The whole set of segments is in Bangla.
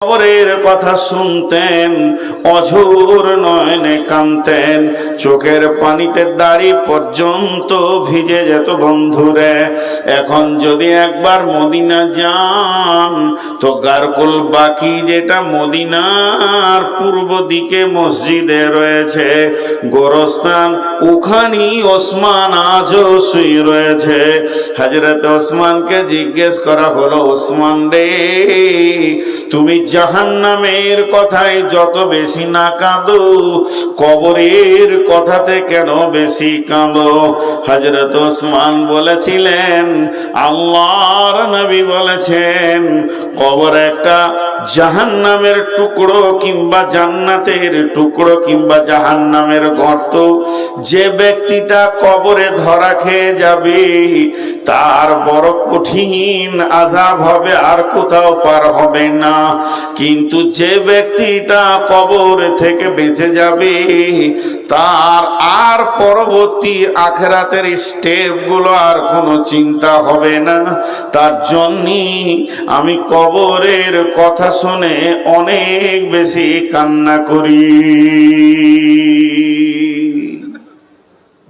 কবরের কথা শুনতেন, অঝোর নয়নে কাঁদতেন, চোখের পানিতে দাড়ি পর্যন্ত ভিজে যেত বন্ধুরে। এখন যদি একবার মদিনা যান তো গারকুল বাকি, যেটা মদিনার পূর্ব দিকে মসজিদে রয়েছে গোরস্থান, ওখানেই ওসমান আজও শুয়ে রয়েছে। হযরত ওসমানকে জিজ্ঞেস করা হলো, ওসমান রে, তুমি জাহান্নামের কথায় যত বেশি না কাঁদো, কবরের কথাতে কেন বেশি কাঁদো? হযরত ওসমান বলেছিলেন, আল্লাহর নবী বলেছেন, কবর একটা জাহান্নামের টুকরো কিংবা জান্নাতের টুকরো কিংবা জাহান্নামের গর্ত। যে ব্যক্তিটা কবরে ধরা খেয়ে যাবে তার বড় কঠিন আযাব হবে, আর কোথাও পার হবে না। কিন্তু যে ব্যক্তিটা কবর থেকে বেঁচে যাবে তার আর পরবর্তী আখিরাতের স্টেপগুলো আর কোনো চিন্তা হবে না। তার জন্যই আমি কবরের কথা শুনে অনেক বেশি কান্না করি।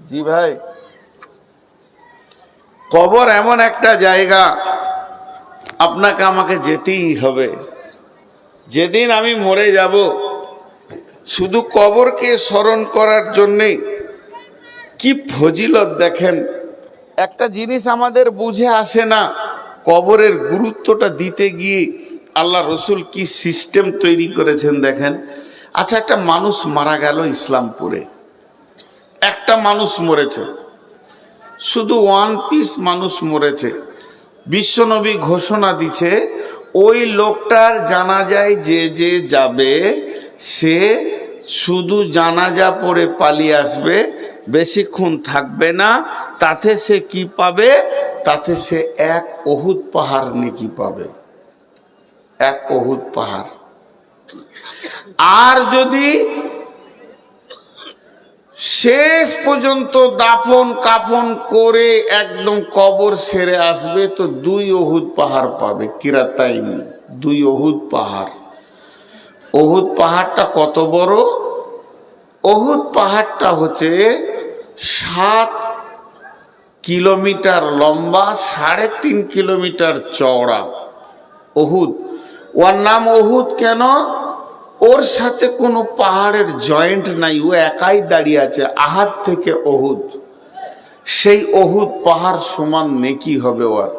জি ভাই, কবর এমন একটা জায়গা, আপনাকে আমাকে যেতেই হবে। যেদিন আমি মরে যাব, শুধু কবরকে স্মরণ করার জন্যে কি ফজিলত দেখেন। একটা জিনিস আমাদের বুঝে আসে না, কবরের গুরুত্বটা দিতে গিয়ে আল্লাহ রসুল কি সিস্টেম তৈরি করেছেন দেখেন। আচ্ছা, একটা মানুষ মারা গেল ইসলামপুরে, একটা মানুষ মরেছে, শুধু ওয়ান পিস মানুষ মরেছে। বিশ্বনবী ঘোষণা দিচ্ছে, ওই লোকটার জানাজায় যে যে যাবে সে শুধু জানাজা পড়ে পালিয়ে আসবে, বেশিক্ষণ থাকবে না। তাতে সে কি পাবে? তাতে সে এক উহুদ পাহাড় নেকি পাবে, এক উহুদ পাহাড়। আর যদি শেষ পর্যন্ত দাফন কাফন করে একদম কবর সেরে আসবে তো 2 উহুদ পাহাড় পাবে। কিরাতাইন, 2 উহুদ পাহাড়। উহুদ পাহাড়টা কত বড়? উহুদ পাহাড়টা হচ্ছে 7 কিলোমিটার লম্বা, 3.5 কিলোমিটার চওড়া। উহুদ, ওর নাম উহুদ কেন? ওর সাথে কোনো পাহাড়ের জয়েন্ট নাই, ও একাই দাঁড়িয়ে আছে। আহাদ থেকে উহুদ, সেই উহুদ পাহাড় সমান নেকি হবে ওর।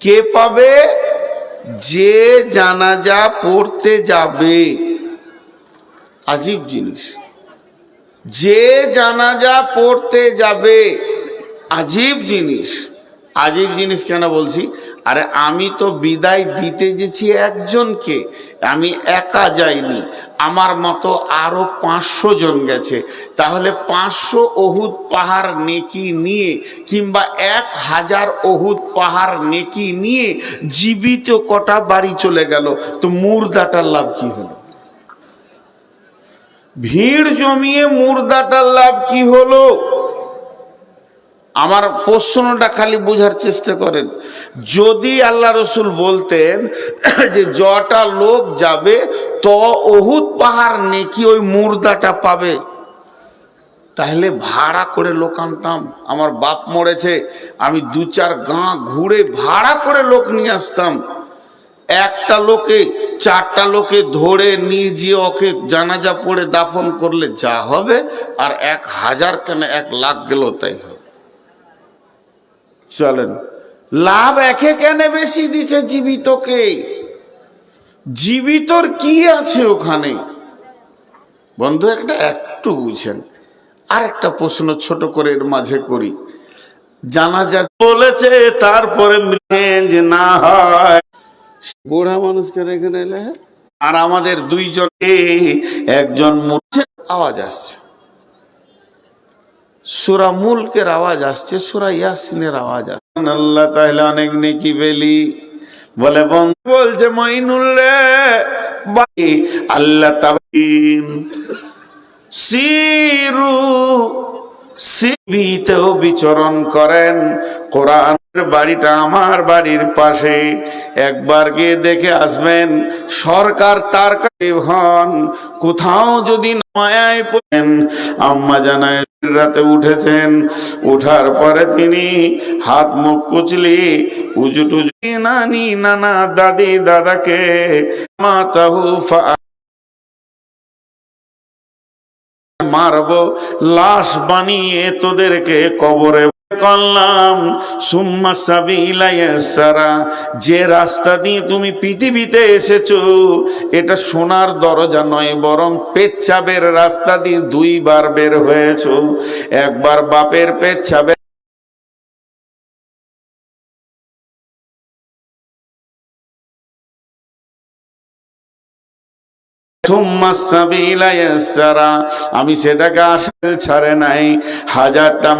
কে পাবে? যে জানাজা পড়তে যাবে। আজীব জিনিস, যে জানাজা পড়তে যাবে, আজীব জিনিস। আজীব জিনিস কেন বলছি? আরে আমি তো বিদায় দিতে গেছি একজনকে, আমি একা যাইনি, আমার মতো আরো 500 জন গেছে। তাহলে 500 উহুদ পাহাড় নেকি নিয়ে কিংবা 1000 উহুদ পাহাড় নেকি নিয়ে জীবিত কটা বাড়ি চলে গেল, তো মুর্দাটার লাভ কি হলো? ভিড় জমিয়ে মুর্দাটার লাভ কি হলো? আমার প্রশ্নটা খালি বোঝার চেষ্টা করেন। যদি আল্লাহ রসুল বলতেন যে যটা লোক যাবে তো উহুদ পাহাড় নেকি ওই মুর্দাটা পাবে, তাহলে ভাড়া করে লোক আনতাম। আমার বাপ মরেছে, আমি 2-4 গাঁ ঘুরে ভাড়া করে লোক নিয়ে আসতাম। একটা লোকে 4টা লোকে ধরে নিয়ে গিয়ে ওকে জানাজা পড়ে দাফন করলে যা হবে, আর 1000 কেন 1 লাখ গেল তাই হবে। চলেন, লাভ একে কেন বেশি দিচ্ছে জীবিতকে? জীবিতর কি আছে ওখানে? বন্ধু একটু বুঝেন। আর একটা প্রশ্ন ছোট করে এর মাঝে করি। জানাজা বলেছে, তারপরে যে না হয় বুড়া মানুষকে রেখে নিলে, আর আমাদের 2 জনকে একজন মরছে, আওয়াজ আসছে, সূরা মুলকের আওয়াজ আসছে, সূরা ইয়াসিনের আওয়াজ আসছে। আল্লাহ তাআলা অনেক নেকি পেলি বলে বন্ধু বলছে, মইনুল রে আল্লাহ তাবাইন সিরু সিভিতেও বিচরণ করেন। কোরআনের বাড়িটা আমার বাড়ির পাশে, একবার গিয়ে দেখে আসবেন। সরকার তার কাছে হন, কোথাও যদি মায়ায় পড়েন, আম্মা জানায় রাতে উঠেছেন, উঠার পরে তিনি হাত মুখ কুচলি উজু টুজু নানি নানা দাদি দাদাকে মাতাহু মারবো, লাশ বানিয়ে তোদেরকে কবরে করলাম। সুম্মা সাবিলা ইয়াসারা, যে রাস্তা দিয়ে তুমি পৃথিবীতে এসেছো এটা সোনার দরজা নয়, বরং পেচ্ছাবের রাস্তা দিয়ে দুইবার বের হয়েছো। একবার বাপের পেচ্ছাবে, আমি সেটাকে আসল ছাড়ে নাই, হাজারটা